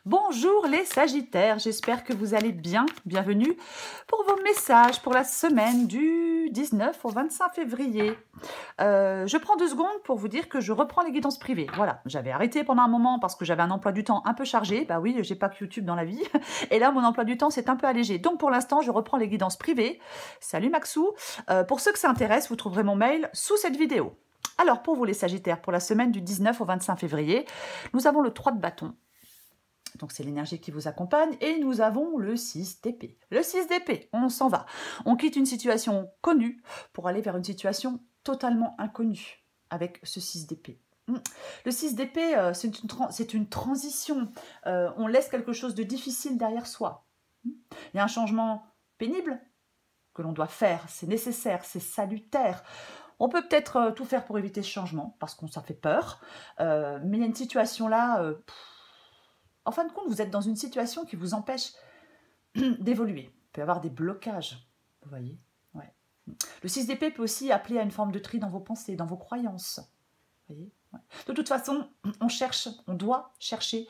Bonjour les Sagittaires, j'espère que vous allez bien. Bienvenue pour vos messages pour la semaine du 19 au 25 février. Je prends 2 secondes pour vous dire que je reprends les guidances privées. Voilà, j'avais arrêté pendant un moment parce que j'avais un emploi du temps un peu chargé. Bah oui, j'ai pas que YouTube dans la vie. Et là, mon emploi du temps s'est un peu allégé. Donc pour l'instant, je reprends les guidances privées. Salut Maxou. Pour ceux que ça intéresse, vous trouverez mon mail sous cette vidéo. Alors pour vous les Sagittaires, pour la semaine du 19 au 25 février, nous avons le 3 de bâton. Donc c'est l'énergie qui vous accompagne. Et nous avons le 6 d'épée. Le 6 d'épée, on s'en va. On quitte une situation connue pour aller vers une situation totalement inconnue avec ce 6 d'épée. Le 6 d'épée, c'est une transition. On laisse quelque chose de difficile derrière soi. Il y a un changement pénible que l'on doit faire. C'est nécessaire, c'est salutaire. On peut peut-être tout faire pour éviter ce changement parce qu'on ça fait peur. Mais il y a une situation là... En fin de compte, vous êtes dans une situation qui vous empêche d'évoluer. Il peut y avoir des blocages, vous voyez. Ouais. Le 6 d'épée peut aussi appeler à une forme de tri dans vos pensées, dans vos croyances. Vous voyez. Ouais. De toute façon, on doit chercher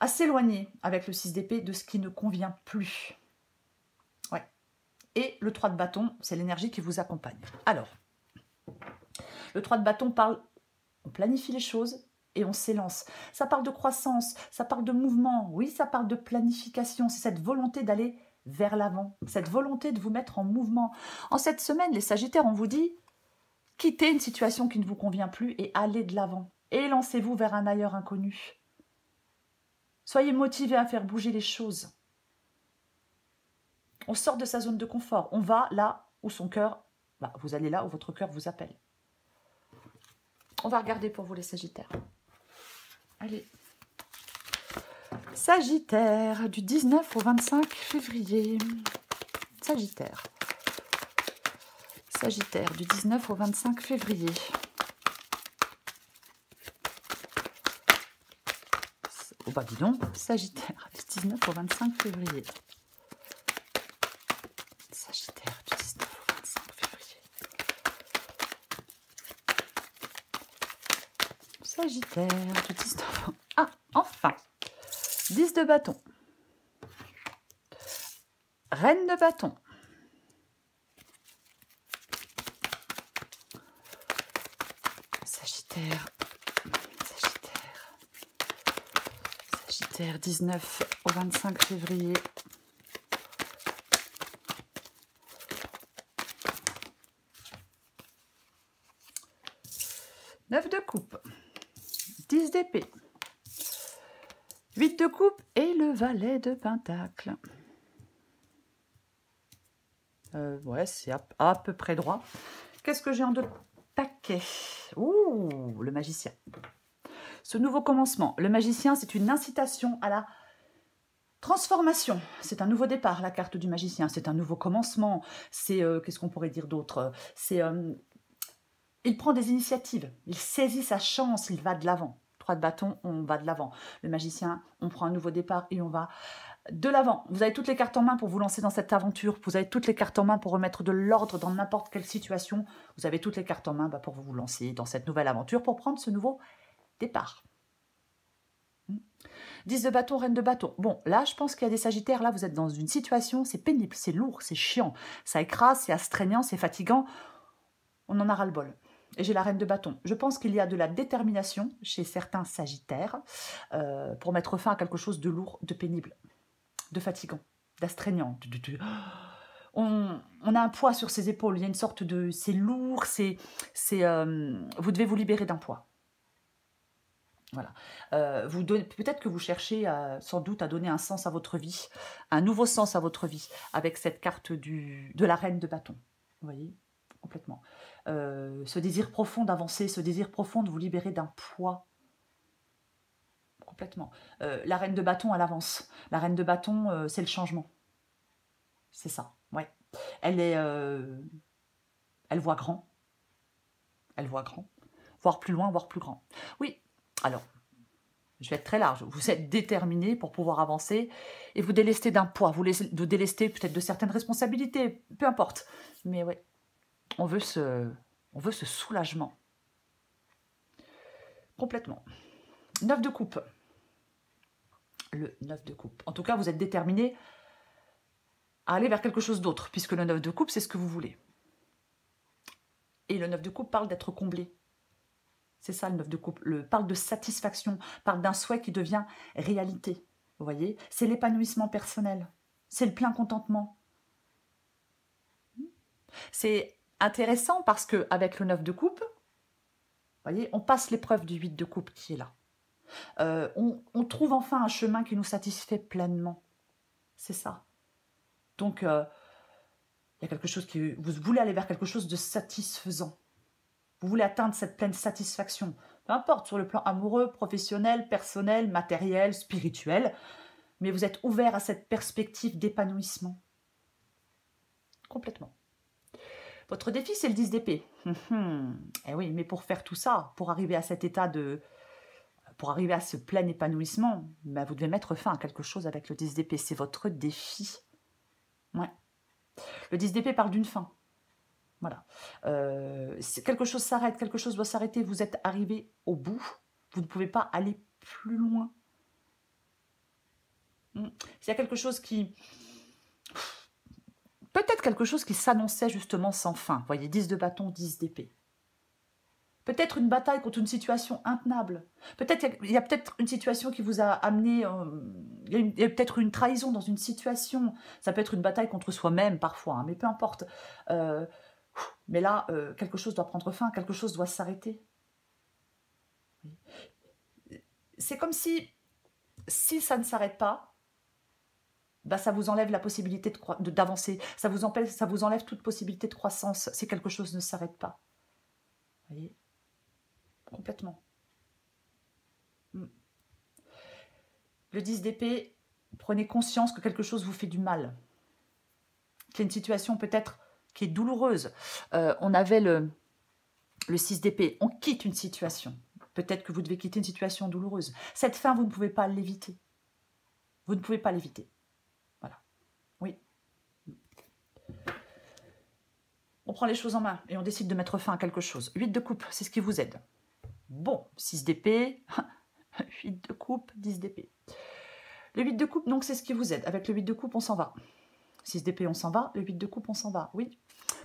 à s'éloigner avec le 6 d'épée de ce qui ne convient plus. Ouais. Et le 3 de bâton, c'est l'énergie qui vous accompagne. Alors, le 3 de bâton parle, on planifie les choses, et on s'élance. Ça parle de croissance, ça parle de mouvement, oui, ça parle de planification. C'est cette volonté d'aller vers l'avant, cette volonté de vous mettre en mouvement. En cette semaine, les Sagittaires, on vous dit, quittez une situation qui ne vous convient plus et allez de l'avant. Et lancez-vous vers un ailleurs inconnu. Soyez motivés à faire bouger les choses. On sort de sa zone de confort. On va là où son cœur, vous allez là où votre cœur vous appelle. On va regarder pour vous les Sagittaires. Allez. Sagittaire, du 19 au 25 février. Sagittaire. Sagittaire, du 19 au 25 février. Oh bah dis donc, Sagittaire, du 19 au 25 février. Sagittaire, du 19 au 25 février. Sagittaire, du 19 au... Ah, enfin 10 de bâton. Reine de bâton. Sagittaire. Sagittaire. Sagittaire, 19 au 25 février. Neuf de coupe. 10 d'épée. 8 de coupe et le valet de pentacle. Ouais, c'est à peu près droit. Qu'est-ce que j'ai en deux paquets? Ouh, le magicien. Ce nouveau commencement. Le magicien, c'est une incitation à la transformation. C'est un nouveau départ, la carte du magicien. C'est un nouveau commencement. C'est, qu'est-ce qu'on pourrait dire d'autre? C'est, il prend des initiatives. Il saisit sa chance. Il va de l'avant. 3 de bâton, on va de l'avant. Le magicien, on prend un nouveau départ et on va de l'avant. Vous avez toutes les cartes en main pour vous lancer dans cette aventure. Vous avez toutes les cartes en main pour remettre de l'ordre dans n'importe quelle situation. Vous avez toutes les cartes en main pour vous lancer dans cette nouvelle aventure, pour prendre ce nouveau départ. 10 de bâton, reine de bâton. Bon, là, je pense qu'il y a des Sagittaires. Là, vous êtes dans une situation, c'est pénible, c'est lourd, c'est chiant. Ça écrase, c'est astreignant, c'est fatigant. On en a ras-le-bol. Et j'ai la reine de bâton. Je pense qu'il y a de la détermination chez certains Sagittaires pour mettre fin à quelque chose de lourd, de pénible, de fatigant, d'astreignant. On a un poids sur ses épaules. Il y a une sorte de... C'est lourd, vous devez vous libérer d'un poids. Voilà. Peut-être que vous cherchez sans doute à donner un sens à votre vie, un nouveau sens à votre vie, avec cette carte de la reine de bâton. Vous voyez ? Complètement. Ce désir profond d'avancer, ce désir profond de vous libérer d'un poids. Complètement. La reine de bâton, elle avance. La reine de bâton, c'est le changement. C'est ça, ouais. Elle voit grand. Elle voit grand. Voir plus loin, voir plus grand. Oui, alors, je vais être très large. Vous êtes déterminé pour pouvoir avancer et vous délester d'un poids. Vous délester peut-être de certaines responsabilités, peu importe. Mais oui. On veut ce soulagement. Complètement. 9 de coupe. Le 9 de coupe. En tout cas, vous êtes déterminé à aller vers quelque chose d'autre, puisque le 9 de coupe, c'est ce que vous voulez. Et le 9 de coupe parle d'être comblé. C'est ça le 9 de coupe. Parle de satisfaction, parle d'un souhait qui devient réalité. Vous voyez? C'est l'épanouissement personnel. C'est le plein contentement. C'est intéressant parce qu'avec le 9 de coupe, vous voyez, on passe l'épreuve du 8 de coupe qui est là. On trouve enfin un chemin qui nous satisfait pleinement. C'est ça. Donc, il y a quelque chose qui... Vous voulez aller vers quelque chose de satisfaisant. Vous voulez atteindre cette pleine satisfaction. Peu importe, sur le plan amoureux, professionnel, personnel, matériel, spirituel. Mais vous êtes ouvert à cette perspective d'épanouissement. Complètement. Votre défi, c'est le 10 d'épée. Eh oui, mais pour faire tout ça, pour arriver à cet état de... Pour arriver à ce plein épanouissement, ben vous devez mettre fin à quelque chose avec le 10 d'épée. C'est votre défi. Ouais. Le 10 d'épée parle d'une fin. Voilà. Quelque chose s'arrête, quelque chose doit s'arrêter. Vous êtes arrivé au bout. Vous ne pouvez pas aller plus loin. Il y a quelque chose qui... Peut-être quelque chose qui s'annonçait justement sans fin. Vous voyez, 10 de bâton, 10 d'épée. Peut-être une bataille contre une situation intenable. Peut-être il y a peut-être une situation qui vous a amené... il y a peut-être une trahison dans une situation. Ça peut être une bataille contre soi-même parfois, hein, mais peu importe. Mais là, quelque chose doit prendre fin, quelque chose doit s'arrêter. C'est comme si ça ne s'arrête pas, bah, ça vous enlève la possibilité d'avancer. Ça vous enlève toute possibilité de croissance si quelque chose ne s'arrête pas. Vous voyez? Complètement. Le 10 d'épée, prenez conscience que quelque chose vous fait du mal. Qu'il y a une situation peut-être qui est douloureuse. On avait le 6 d'épée. On quitte une situation. Peut-être que vous devez quitter une situation douloureuse. Cette fin, vous ne pouvez pas l'éviter. Vous ne pouvez pas l'éviter. Voilà. Oui. On prend les choses en main et on décide de mettre fin à quelque chose. 8 de coupe, c'est ce qui vous aide. Bon, 6 d'épée, 8 de coupe, 10 d'épée. Le 8 de coupe, donc, c'est ce qui vous aide. Avec le 8 de coupe, on s'en va. 6 d'épée, on s'en va. Le 8 de coupe, on s'en va. Oui,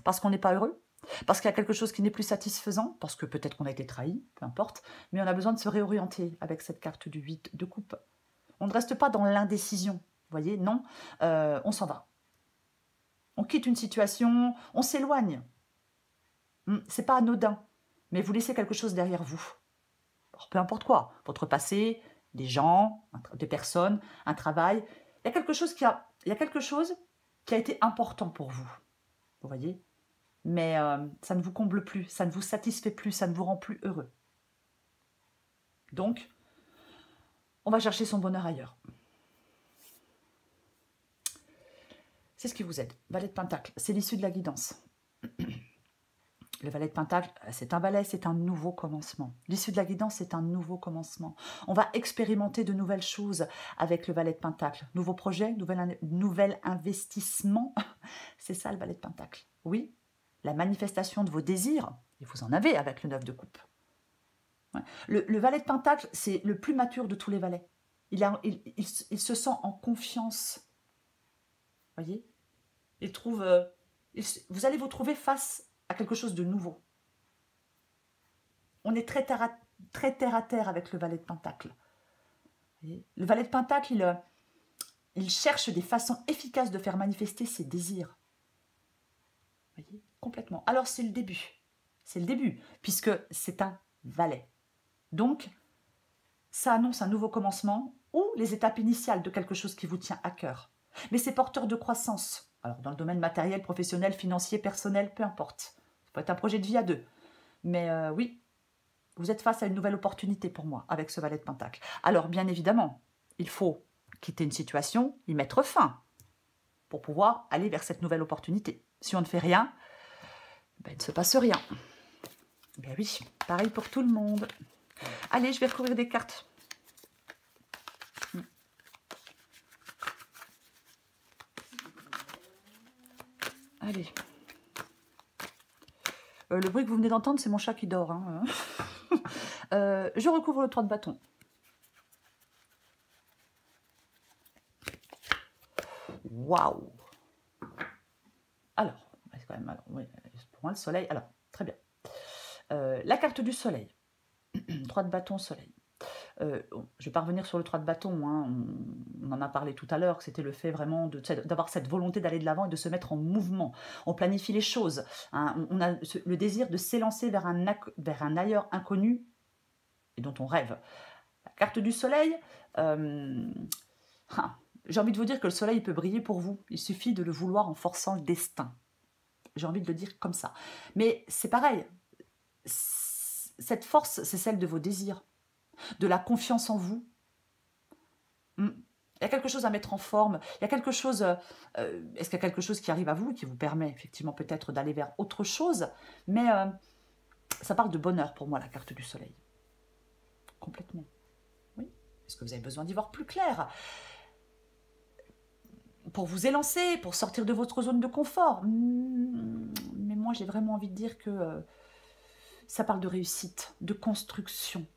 parce qu'on n'est pas heureux. Parce qu'il y a quelque chose qui n'est plus satisfaisant. Parce que peut-être qu'on a été trahi, peu importe. Mais on a besoin de se réorienter avec cette carte du 8 de coupe. On ne reste pas dans l'indécision. Vous voyez, non, on s'en va. On quitte une situation, on s'éloigne. C'est pas anodin. Mais vous laissez quelque chose derrière vous. Alors, peu importe quoi. Votre passé, des gens, des personnes, un travail. Il y a quelque chose qui a été important pour vous. Vous voyez? Mais ça ne vous comble plus, ça ne vous satisfait plus, ça ne vous rend plus heureux. Donc, on va chercher son bonheur ailleurs. C'est ce qui vous aide. Valet de Pentacle, c'est l'issue de la guidance. Le valet de Pentacle, c'est un valet, c'est un nouveau commencement. L'issue de la guidance, c'est un nouveau commencement. On va expérimenter de nouvelles choses avec le valet de Pentacle. Nouveaux projets, nouvel investissement. C'est ça le valet de Pentacle. Oui, la manifestation de vos désirs, et vous en avez avec le 9 de coupe. Ouais. Le valet de Pentacle, c'est le plus mature de tous les valets. Il se sent en confiance. Vous voyez? Vous allez vous trouver face à quelque chose de nouveau. On est très terre à terre avec le valet de Pentacle. Le valet de Pentacle, il cherche des façons efficaces de faire manifester ses désirs. Vous voyez? Complètement. Alors c'est le début. C'est le début, puisque c'est un valet. Donc, ça annonce un nouveau commencement ou les étapes initiales de quelque chose qui vous tient à cœur. Mais c'est porteur de croissance. Alors, dans le domaine matériel, professionnel, financier, personnel, peu importe. Ça peut être un projet de vie à deux. Mais oui, vous êtes face à une nouvelle opportunité pour moi avec ce valet de Pentacle. Alors, bien évidemment, il faut quitter une situation, y mettre fin pour pouvoir aller vers cette nouvelle opportunité. Si on ne fait rien, ben, il ne se passe rien. Ben oui, pareil pour tout le monde. Allez, je vais recouvrir des cartes. Allez. Le bruit que vous venez d'entendre, c'est mon chat qui dort. Hein. Je recouvre le 3 de bâton. Waouh! Alors, quand même, alors, oui, pour moi, le soleil. Alors, très bien. La carte du soleil. 3 de bâton, soleil. Je ne vais pas revenir sur le 3 de bâton, hein, on en a parlé tout à l'heure, que c'était le fait vraiment d'avoir cette volonté d'aller de l'avant et de se mettre en mouvement. On planifie les choses, hein, on a le désir de s'élancer vers un ailleurs inconnu et dont on rêve. La carte du soleil, j'ai envie de vous dire que le soleil peut briller pour vous, il suffit de le vouloir en forçant le destin. J'ai envie de le dire comme ça. Mais c'est pareil, cette force, c'est celle de vos désirs, de la confiance en vous. Il y a quelque chose à mettre en forme, il y a quelque chose, est-ce qu'il y a quelque chose qui arrive à vous, qui vous permet effectivement peut-être d'aller vers autre chose, mais ça parle de bonheur pour moi, la carte du soleil. Complètement. Oui. Est-ce que vous avez besoin d'y voir plus clair? Pour vous élancer, pour sortir de votre zone de confort. Mais moi, j'ai vraiment envie de dire que ça parle de réussite, de construction.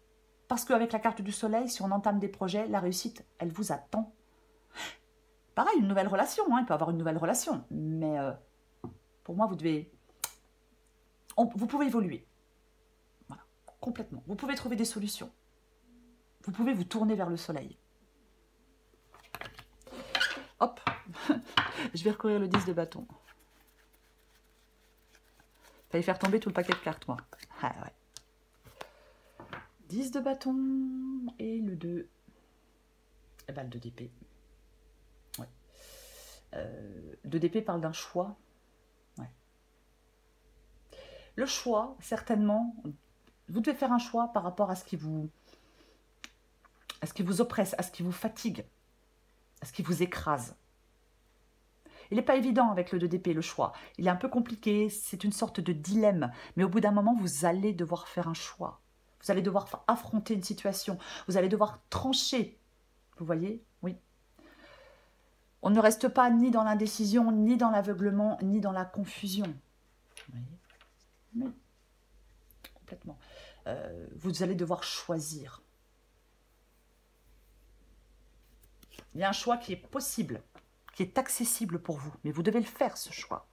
Parce qu'avec la carte du soleil, si on entame des projets, la réussite, elle vous attend. Pareil, une nouvelle relation, hein, il peut y avoir une nouvelle relation. Mais pour moi, vous pouvez évoluer. Voilà, complètement. Vous pouvez trouver des solutions. Vous pouvez vous tourner vers le soleil. Hop, je vais recourir le 10 de bâton. Fallait faire tomber tout le paquet de cartes, moi. Ah ouais. 10 de bâton et le 2. Eh ben, le 2 d'épée. Ouais. 2 d'épée parle d'un choix. Ouais. Le choix, certainement, vous devez faire un choix par rapport à ce qui vous oppresse, à ce qui vous fatigue, à ce qui vous écrase. Il n'est pas évident avec le 2 d'épée, le choix. Il est un peu compliqué, c'est une sorte de dilemme. Mais au bout d'un moment, vous allez devoir faire un choix. Vous allez devoir affronter une situation. Vous allez devoir trancher. Vous voyez? Oui. On ne reste pas ni dans l'indécision, ni dans l'aveuglement, ni dans la confusion. Vous voyez? Oui. Complètement. Vous allez devoir choisir. Il y a un choix qui est possible, qui est accessible pour vous. Mais vous devez le faire, ce choix.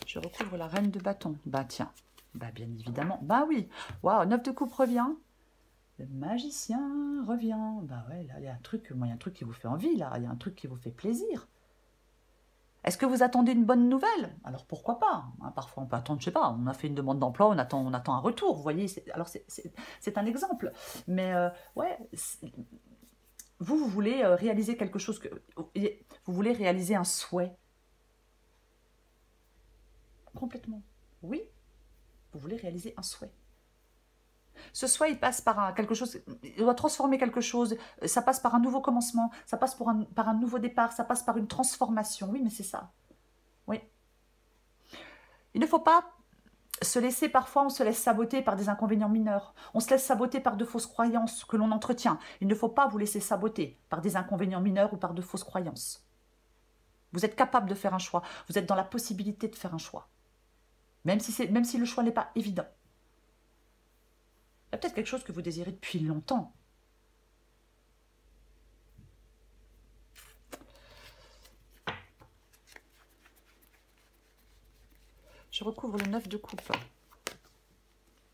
Je recouvre la reine de bâton. Bah tiens, bah bien évidemment. Bah oui, waouh, 9 de coupe revient. Le magicien revient. Bah ouais, là, il y a un truc, moi, il y a un truc qui vous fait envie, là. Il y a un truc qui vous fait plaisir. Est-ce que vous attendez une bonne nouvelle? Alors pourquoi pas, hein, parfois on peut attendre, je sais pas, on a fait une demande d'emploi, on attend un retour, vous voyez. Alors c'est un exemple. Mais ouais, vous voulez réaliser quelque chose, vous voulez réaliser un souhait. Complètement. Oui, vous voulez réaliser un souhait. Ce souhait, il passe par quelque chose, il doit transformer quelque chose, ça passe par un nouveau commencement, ça passe par un nouveau départ, ça passe par une transformation. Oui, mais c'est ça. Oui. Il ne faut pas se laisser, parfois on se laisse saboter par des inconvénients mineurs. On se laisse saboter par de fausses croyances que l'on entretient. Il ne faut pas vous laisser saboter par des inconvénients mineurs ou par de fausses croyances. Vous êtes capable de faire un choix. Vous êtes dans la possibilité de faire un choix. Même si le choix n'est pas évident. Il y a peut-être quelque chose que vous désirez depuis longtemps. Je recouvre le 9 de coupe.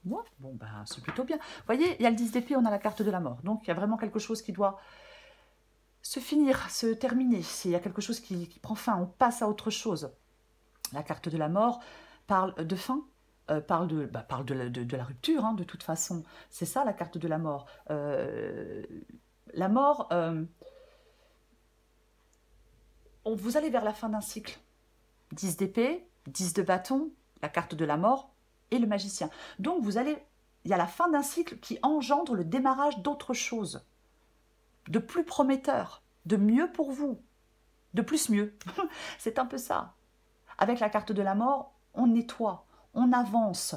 Moi, bon, ben, c'est plutôt bien. Vous voyez, il y a le 10 d'épée, on a la carte de la mort. Donc, il y a vraiment quelque chose qui doit se finir, se terminer. Il y a quelque chose qui prend fin, on passe à autre chose. La carte de la mort parle de fin, parle de la rupture, hein, de toute façon. C'est ça, la carte de la mort. La mort, vous allez vers la fin d'un cycle. 10 d'épée, 10 de bâton, la carte de la mort et le magicien. Donc, il y a la fin d'un cycle qui engendre le démarrage d'autre chose, de plus prometteur, de mieux pour vous, de plus mieux. C'est un peu ça. Avec la carte de la mort, on nettoie, on avance,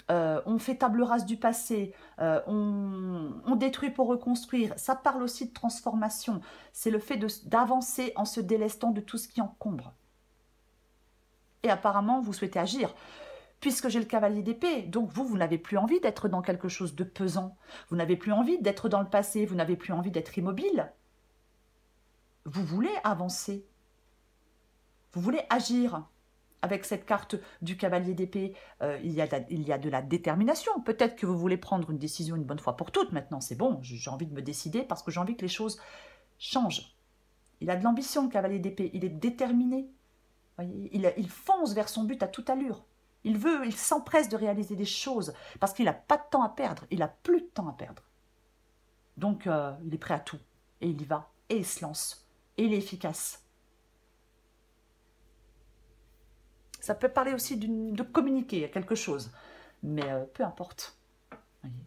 on fait table rase du passé, on détruit pour reconstruire. Ça parle aussi de transformation. C'est le fait d'avancer en se délestant de tout ce qui encombre. Et apparemment, vous souhaitez agir. puisque j'ai le cavalier d'épée. Donc vous n'avez plus envie d'être dans quelque chose de pesant. Vous n'avez plus envie d'être dans le passé. Vous n'avez plus envie d'être immobile. Vous voulez avancer. Vous voulez agir. Avec cette carte du cavalier d'épée, il y a de la détermination. Peut-être que vous voulez prendre une décision une bonne fois pour toutes. Maintenant, c'est bon, j'ai envie de me décider parce que j'ai envie que les choses changent. Il a de l'ambition, le cavalier d'épée. Il est déterminé. Voyez, il fonce vers son but à toute allure. Il s'empresse de réaliser des choses parce qu'il n'a pas de temps à perdre. Il n'a plus de temps à perdre. Donc, il est prêt à tout. Et il y va. Et il se lance. Et il est efficace. Ça peut parler aussi de communiquer à quelque chose. Mais peu importe. Voyez.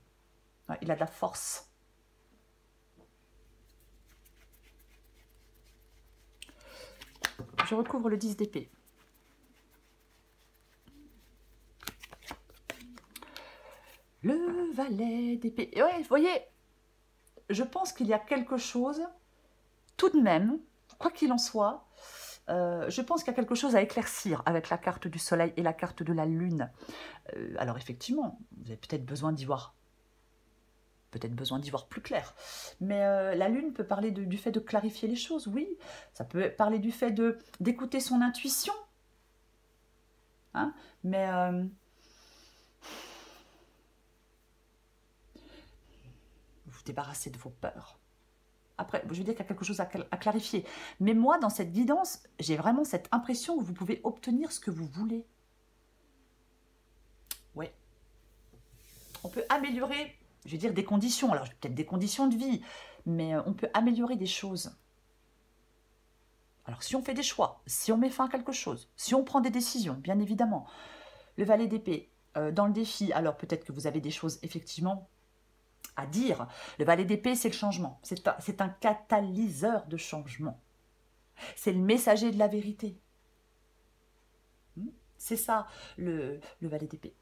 Ouais, il a de la force. Je recouvre le 10 d'épée. Le valet d'épée. Ouais, vous voyez, je pense qu'il y a quelque chose, tout de même, quoi qu'il en soit, je pense qu'il y a quelque chose à éclaircir avec la carte du soleil et la carte de la lune. Alors effectivement, vous avez peut-être besoin d'y voir. Peut-être besoin d'y voir plus clair. Mais la lune peut parler du fait de clarifier les choses, oui. Ça peut parler du fait d'écouter son intuition. Hein, mais vous débarrassez de vos peurs. Après, je veux dire qu'il y a quelque chose à clarifier. Mais moi, dans cette guidance, j'ai vraiment cette impression que vous pouvez obtenir ce que vous voulez. Oui. On peut améliorer, je veux dire, des conditions. Alors, peut-être des conditions de vie, mais on peut améliorer des choses. Alors, si on fait des choix, si on met fin à quelque chose, si on prend des décisions, bien évidemment. Le valet d'épée, dans le défi, alors peut-être que vous avez des choses, effectivement, à dire. Le valet d'épée, c'est le changement. C'est un catalyseur de changement. C'est le messager de la vérité. C'est ça, le valet d'épée.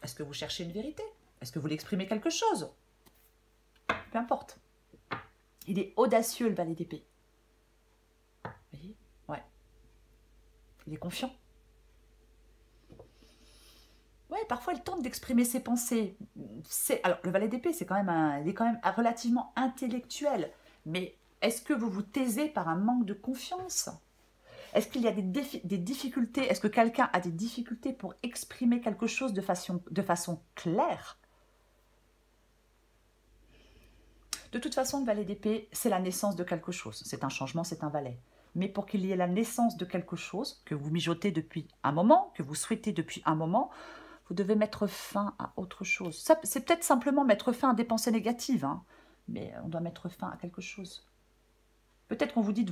Est-ce que vous cherchez une vérité? Est-ce que vous voulez exprimer quelque chose? Peu importe. Il est audacieux, le valet d'épée. Vous voyez? Ouais. Il est confiant. Ouais, parfois il tente d'exprimer ses pensées. Alors, le valet d'épée, il est quand même relativement intellectuel. Mais est-ce que vous vous taisez par un manque de confiance? Est-ce qu'il y a des difficultés? Est-ce que quelqu'un a des difficultés pour exprimer quelque chose de façon claire? De toute façon, le valet d'épée, c'est la naissance de quelque chose. C'est un changement, c'est un valet. Mais pour qu'il y ait la naissance de quelque chose, que vous mijotez depuis un moment, que vous souhaitez depuis un moment, vous devez mettre fin à autre chose. C'est peut-être simplement mettre fin à des pensées négatives, hein, mais on doit mettre fin à quelque chose. Peut-être qu'on vous dit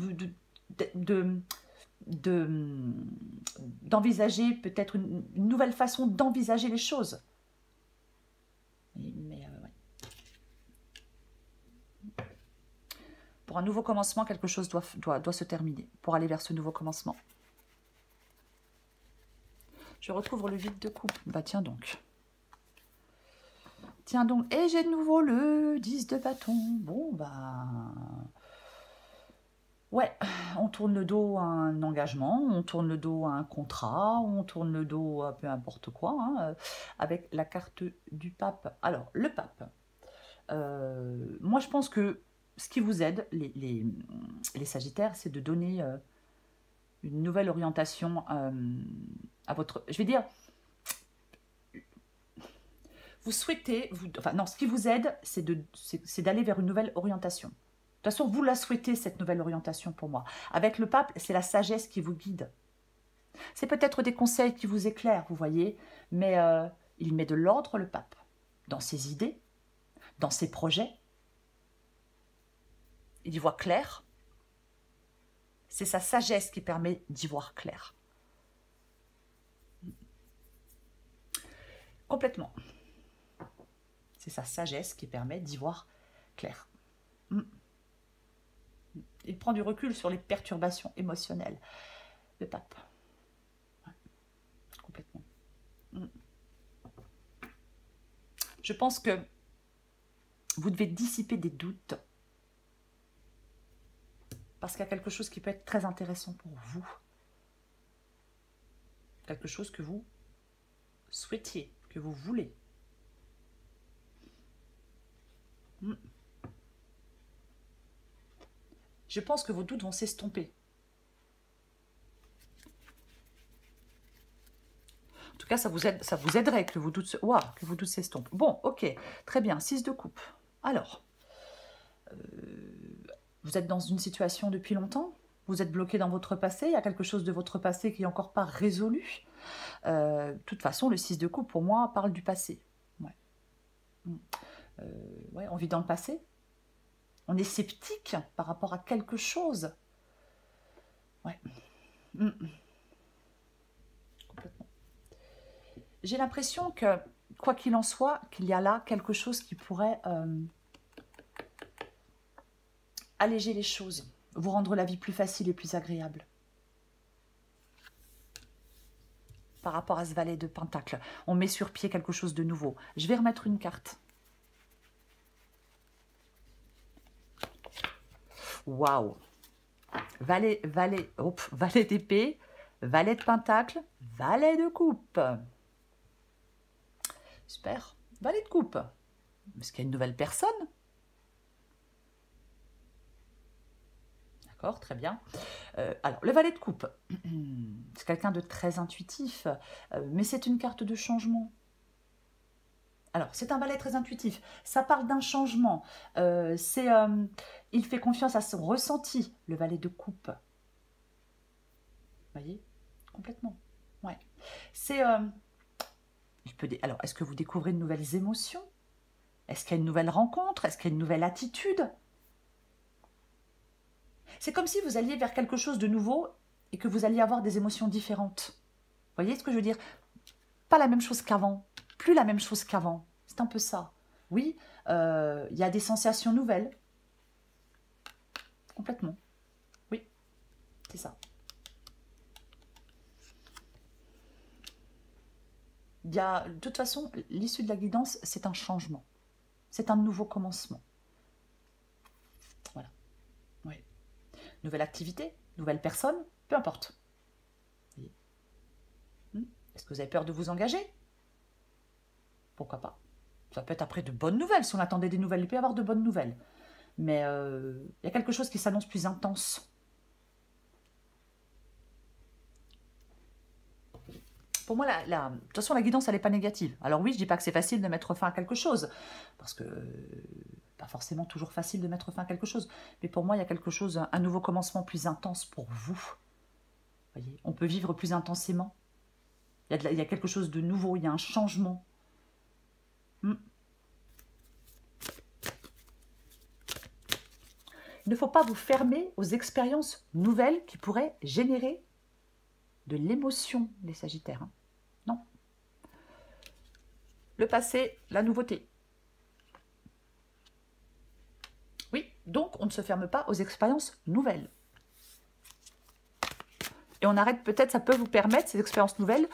d'envisager peut-être une nouvelle façon d'envisager les choses. Mais ouais. Pour un nouveau commencement, quelque chose doit se terminer pour aller vers ce nouveau commencement. Je recouvre le vide de coupe. Bah tiens donc. Tiens donc. Et j'ai de nouveau le 10 de bâton. Bon bah... Ouais, on tourne le dos à un engagement, on tourne le dos à un contrat, on tourne le dos à peu importe quoi, hein, avec la carte du pape. Alors, le pape, moi je pense que ce qui vous aide, les sagittaires, c'est de donner une nouvelle orientation à votre... Je vais dire, vous souhaitez... Enfin non, ce qui vous aide, c'est d'aller vers une nouvelle orientation. De toute façon, vous la souhaitez, cette nouvelle orientation pour moi. Avec le pape, c'est la sagesse qui vous guide. C'est peut-être des conseils qui vous éclairent, vous voyez, mais il met de l'ordre, le pape, dans ses idées, dans ses projets. Il y voit clair. C'est sa sagesse qui permet d'y voir clair. Complètement. C'est sa sagesse qui permet d'y voir clair. Il prend du recul sur les perturbations émotionnelles. Le pape. Ouais. Complètement. Je pense que vous devez dissiper des doutes. Parce qu'il y a quelque chose qui peut être très intéressant pour vous. Quelque chose que vous souhaitiez, que vous voulez. Je pense que vos doutes vont s'estomper. En tout cas, ça vous aiderait que vos doutes s'estompent. Bon, ok, très bien, 6 de coupe. Alors, vous êtes dans une situation depuis longtemps, vous êtes bloqué dans votre passé, il y a quelque chose de votre passé qui n'est encore pas résolu. De toute façon, le 6 de coupe, pour moi, parle du passé. Ouais. Ouais, on vit dans le passé. On est sceptique par rapport à quelque chose. Ouais. Complètement. J'ai l'impression que, quoi qu'il en soit, qu'il y a là quelque chose qui pourrait alléger les choses, vous rendre la vie plus facile et plus agréable. Par rapport à ce valet de Pentacle, on met sur pied quelque chose de nouveau. Je vais remettre une carte. Waouh! Valet d'épée, valet de Pentacle, valet de coupe. Super. Valet de coupe. Est-ce qu'il y a une nouvelle personne? D'accord, très bien. Alors, le valet de coupe, c'est quelqu'un de très intuitif, mais c'est une carte de changement. Alors, c'est un valet très intuitif. Ça parle d'un changement. Il fait confiance à son ressenti, le valet de coupe. Vous voyez? Complètement. Ouais. C'est... Alors, est-ce que vous découvrez de nouvelles émotions? Est-ce qu'il y a une nouvelle rencontre? Est-ce qu'il y a une nouvelle attitude? C'est comme si vous alliez vers quelque chose de nouveau et que vous alliez avoir des émotions différentes. Vous voyez ce que je veux dire? Pas la même chose qu'avant, plus la même chose qu'avant. C'est un peu ça. Oui, il y a des sensations nouvelles. Complètement. Oui, c'est ça. De toute façon, l'issue de la guidance, c'est un changement. C'est un nouveau commencement. Voilà. Oui. Nouvelle activité, nouvelle personne, peu importe. Est-ce que vous avez peur de vous engager? Pourquoi pas? Ça peut être après de bonnes nouvelles. Si on attendait des nouvelles, il peut y avoir de bonnes nouvelles. Mais il y a quelque chose qui s'annonce plus intense. Pour moi, de toute façon, la guidance, elle n'est pas négative. Alors oui, je ne dis pas que c'est facile de mettre fin à quelque chose, parce que pas forcément toujours facile de mettre fin à quelque chose. Mais pour moi, il y a quelque chose, un nouveau commencement plus intense pour vous. Voyez, on peut vivre plus intensément. Il y a quelque chose de nouveau, il y a un changement. Il ne faut pas vous fermer aux expériences nouvelles qui pourraient générer de l'émotion, les Sagittaires. Hein. Non. Le passé, la nouveauté. Oui, donc on ne se ferme pas aux expériences nouvelles. Et on arrête, peut-être, ça peut vous permettre, ces expériences nouvelles,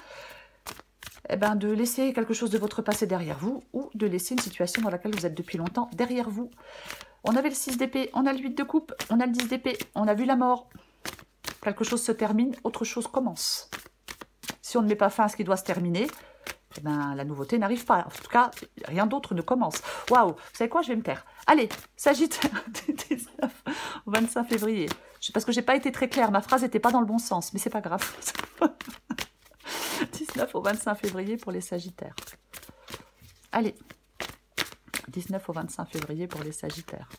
de laisser quelque chose de votre passé derrière vous ou de laisser une situation dans laquelle vous êtes depuis longtemps derrière vous. On avait le 6 d'épée, on a le 8 de coupe, on a le 10 d'épée, on a vu la mort. Quelque chose se termine, autre chose commence. Si on ne met pas fin à ce qui doit se terminer, la nouveauté n'arrive pas. En tout cas, rien d'autre ne commence. Waouh, vous savez quoi, je vais me taire. Allez, Sagittaire, du 19 au 25 février. Parce que je n'ai pas été très claire, ma phrase n'était pas dans le bon sens, mais c'est pas grave. 19 au 25 février pour les Sagittaires. Allez, 19 au 25 février pour les Sagittaires.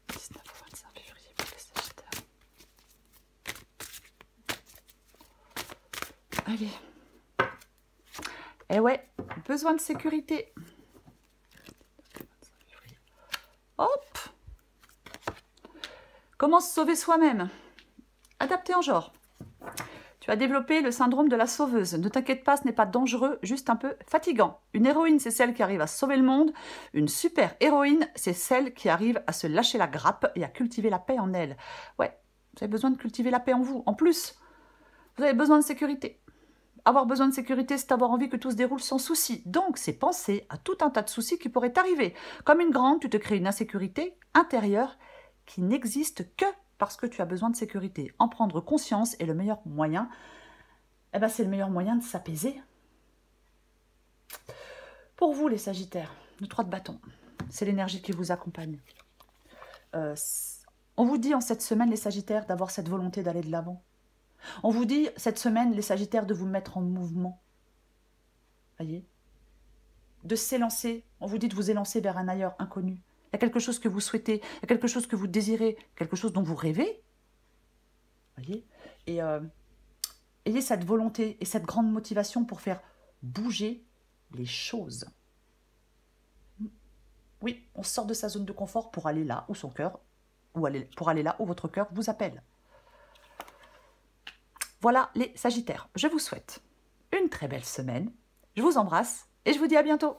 19 au 25 février pour les Sagittaires. Allez. Eh ouais, besoin de sécurité. Hop. Comment se sauver soi-même? Adapté en genre. Tu as développé le syndrome de la sauveuse. Ne t'inquiète pas, ce n'est pas dangereux, juste un peu fatigant. Une héroïne, c'est celle qui arrive à sauver le monde. Une super héroïne, c'est celle qui arrive à se lâcher la grappe et à cultiver la paix en elle. Ouais, vous avez besoin de cultiver la paix en vous. En plus, vous avez besoin de sécurité. Avoir besoin de sécurité, c'est avoir envie que tout se déroule sans souci. Donc, c'est penser à tout un tas de soucis qui pourraient t'arriver. Comme une grande, tu te crées une insécurité intérieure qui n'existe que parce que tu as besoin de sécurité. En prendre conscience est le meilleur moyen eh ben, c'est le meilleur moyen de s'apaiser. Pour vous, les Sagittaires, le 3 de bâton, c'est l'énergie qui vous accompagne. On vous dit en cette semaine, les Sagittaires, d'avoir cette volonté d'aller de l'avant. On vous dit cette semaine, les Sagittaires, de vous mettre en mouvement. Voyez? De s'élancer. On vous dit de vous élancer vers un ailleurs inconnu. Il y a quelque chose que vous souhaitez, il y a quelque chose que vous désirez, quelque chose dont vous rêvez. Voyez? Et ayez cette volonté et cette grande motivation pour faire bouger les choses. Oui, on sort de sa zone de confort pour aller là où son cœur, pour aller là où votre cœur vous appelle. Voilà les Sagittaires, je vous souhaite une très belle semaine. Je vous embrasse et je vous dis à bientôt.